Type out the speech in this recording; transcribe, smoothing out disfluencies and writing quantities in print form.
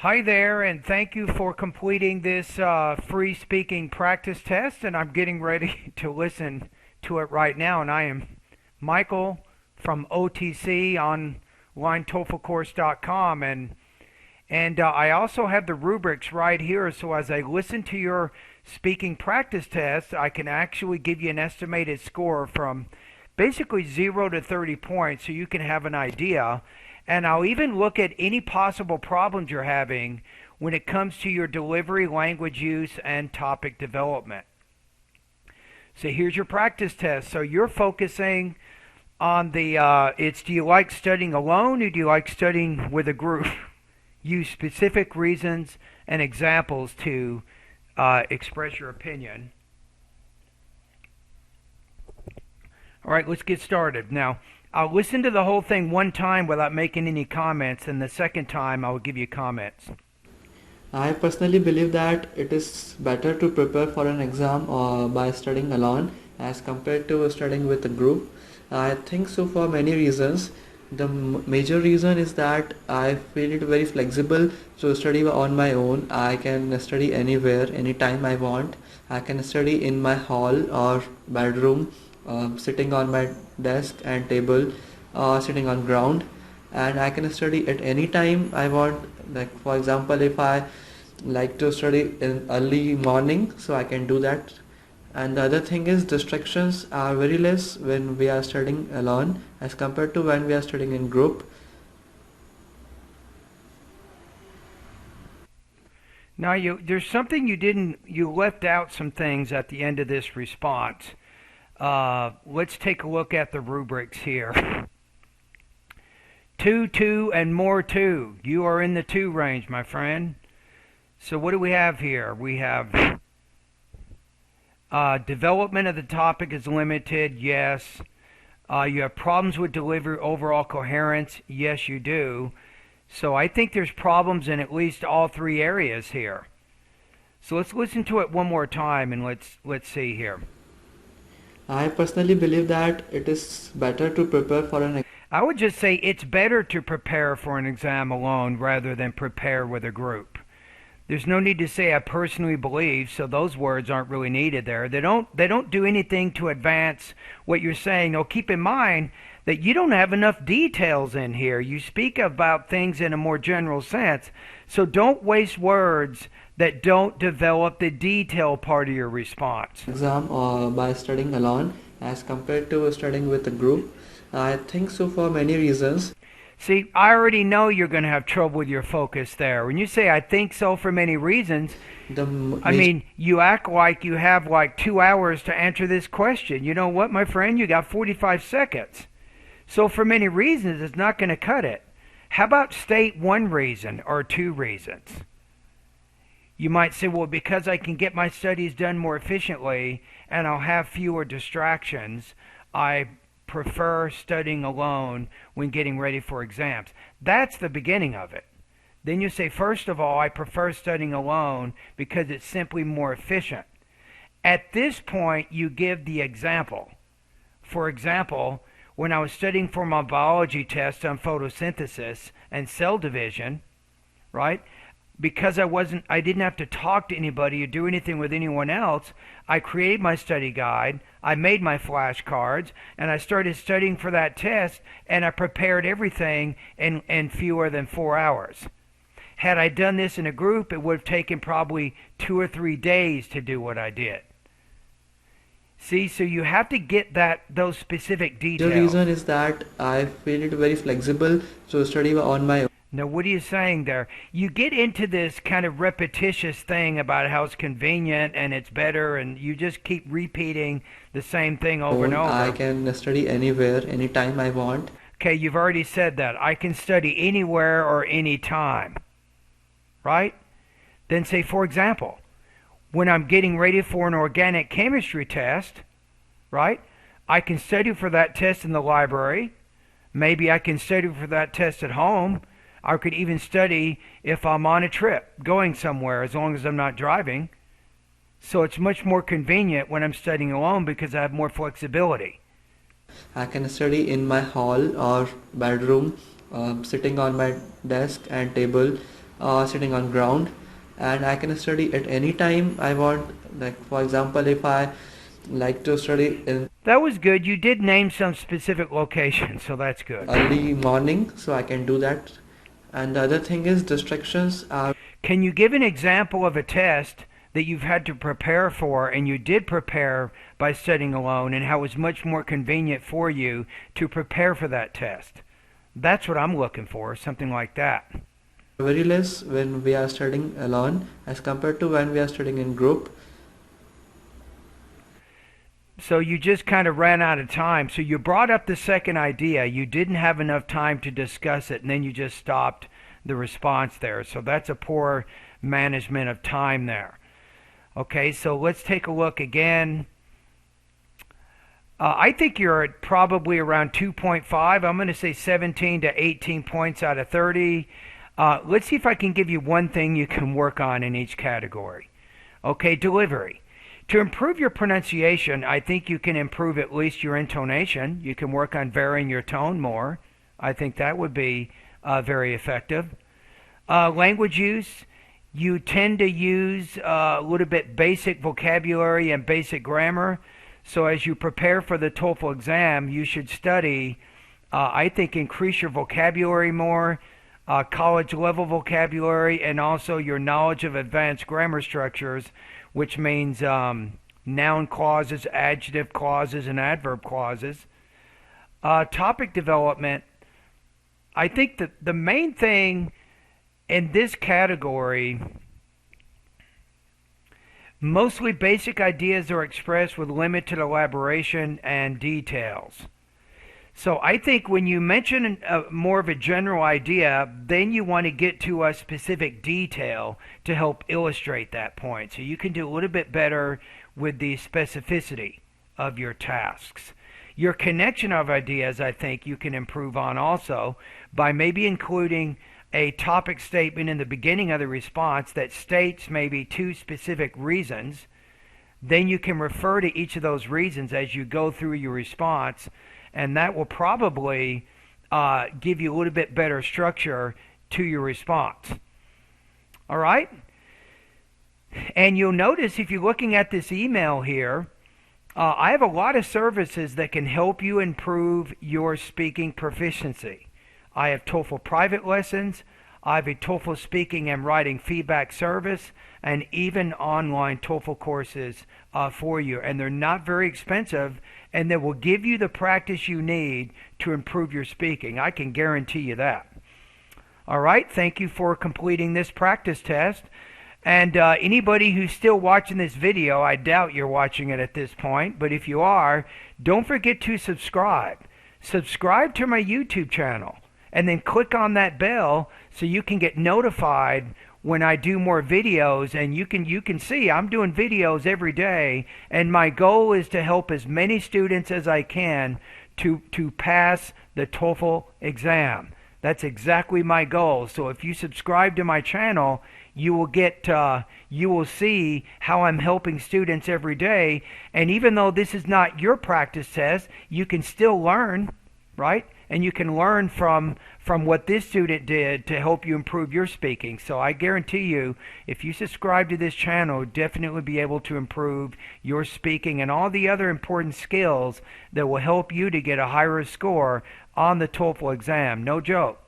Hi there, and thank you for completing this free speaking practice test. And I'm getting ready to listen to it right now. And I am Michael from OTC online TOEFLcourse.com, and I also have the rubrics right here. So as I listen to your speaking practice test, I can actually give you an estimated score from basically 0 to 30 points, so you can have an idea. And I'll even look at any possible problems you're having when it comes to your delivery, language use, and topic development. So here's your practice test. So you're focusing on do you like studying alone or do you like studying with a group? Use specific reasons and examples to express your opinion. All right, let's get started. Now, I'll listen to the whole thing one time without making any comments, and the second time I'll give you comments. I personally believe that it is better to prepare for an exam by studying alone as compared to studying with a group. I think so for many reasons. The major reason is that I feel it very flexible to study on my own. I can study anywhere, anytime I want. I can study in my hall or bedroom, sitting on my desk and table, sitting on ground, and I can study at any time I want. Like for example, if I like to study in early morning, so I can do that. And the other thing is distractions are very less when we are studying alone as compared to when we are studying in group. Now, there's something you left out some things at the end of this response. Let's take a look at the rubrics here. Two, two, and more two. You are in the two range, my friend. So what do we have here? We have development of the topic is limited. Yes. You have problems with delivery, overall coherence. Yes, you do. So I think there's problems in at least all three areas here. So let's listen to it one more time and let's see here. I personally believe that it is better to prepare for an I would just say it's better to prepare for an exam alone rather than prepare with a group. There's no need to say I personally believe, so those words aren't really needed there. They don't do anything to advance what you're saying. Now keep in mind that you don't have enough details in here. You speak about things in a more general sense. So don't waste words that don't develop the detail part of your response. exam by studying alone as compared to studying with a group. I think so for many reasons. See, I already know you're going to have trouble with your focus there. When you say I think so for many reasons, I mean, you act like you have like 2 hours to answer this question. You know what, my friend? You got 45 seconds. So for many reasons, it's not going to cut it. How about state one reason or two reasons? You might say, well, because I can get my studies done more efficiently and I'll have fewer distractions, I prefer studying alone when getting ready for exams. That's the beginning of it. Then you say, first of all, I prefer studying alone because it's simply more efficient. At this point, you give the example. For example, when I was studying for my biology test on photosynthesis and cell division, right? Because I didn't have to talk to anybody or do anything with anyone else, I created my study guide, I made my flashcards, and I started studying for that test, and I prepared everything in fewer than 4 hours. Had I done this in a group, it would have taken probably 2 or 3 days to do what I did. See, so you have to get those specific The details. reason is that I feel it very flexible to study on my own. Now, what are you saying there? You get into this kind of repetitious thing about how it's convenient and it's better, and you just keep repeating the same thing over and over. I can study anywhere, anytime I want. Okay, you've already said that. I can study anywhere or anytime, right? Then say, for example, when I'm getting ready for an organic chemistry test, right? I can study for that test in the library. Maybe I can study for that test at home. I could even study if I'm on a trip, going somewhere, as long as I'm not driving. So it's much more convenient when I'm studying alone because I have more flexibility. I can study in my hall or bedroom, sitting on my desk and table, sitting on ground, and I can study at any time I want. Like for example, if I like to study in That was good. You did name some specific locations, so that's good. early morning, so I can do that. And the other thing is distractions are Can you give an example of a test that you've had to prepare for and you did prepare by studying alone and how it was much more convenient for you to prepare for that test? That's what I'm looking for, something like that. very less when we are studying alone as compared to when we are studying in group. So you just kind of ran out of time. So you brought up the second idea. You didn't have enough time to discuss it, and then you just stopped the response there. So that's a poor management of time there. Okay, so let's take a look again. I think you're at probably around 2.5. I'm going to say 17 to 18 points out of 30. Let's see if I can give you one thing you can work on in each category. Okay, delivery. To improve your pronunciation, I think you can improve at least your intonation. You can work on varying your tone more. I think that would be very effective. Language use. You tend to use a little bit basic vocabulary and basic grammar. So as you prepare for the TOEFL exam, you should study, I think, increase your vocabulary more, college level vocabulary, and also your knowledge of advanced grammar structures, which means noun clauses, adjective clauses, and adverb clauses. Topic development. I think that the main thing in this category, mostly basic ideas are expressed with limited elaboration and details. So I think when you mention more of a general idea, then you want to get to a specific detail to help illustrate that point. So you can do a little bit better with the specificity of your tasks. Your connection of ideas, I think you can improve on also by maybe including a topic statement in the beginning of the response that states maybe two specific reasons. Then you can refer to each of those reasons as you go through your response, and that will probably give you a little bit better structure to your response. All right? And you'll notice if you're looking at this email here, I have a lot of services that can help you improve your speaking proficiency. I have TOEFL private lessons, I have a TOEFL speaking and writing feedback service, and even online TOEFL courses for you. And they're not very expensive, and they will give you the practice you need to improve your speaking. I can guarantee you that. All right, thank you for completing this practice test. And anybody who's still watching this video, I doubt you're watching it at this point, but if you are, don't forget to subscribe. Subscribe to my YouTube channel, and then click on that bell so you can get notified when I do more videos. And you can see I'm doing videos every day, and my goal is to help as many students as I can to pass the TOEFL exam. That's exactly my goal. So if you subscribe to my channel, you will see how I'm helping students every day. And even though this is not your practice test, you can still learn, right? And you can learn from what this student did to help you improve your speaking. So I guarantee you, if you subscribe to this channel, you'll definitely be able to improve your speaking and all the other important skills that will help you to get a higher score on the TOEFL exam. No joke.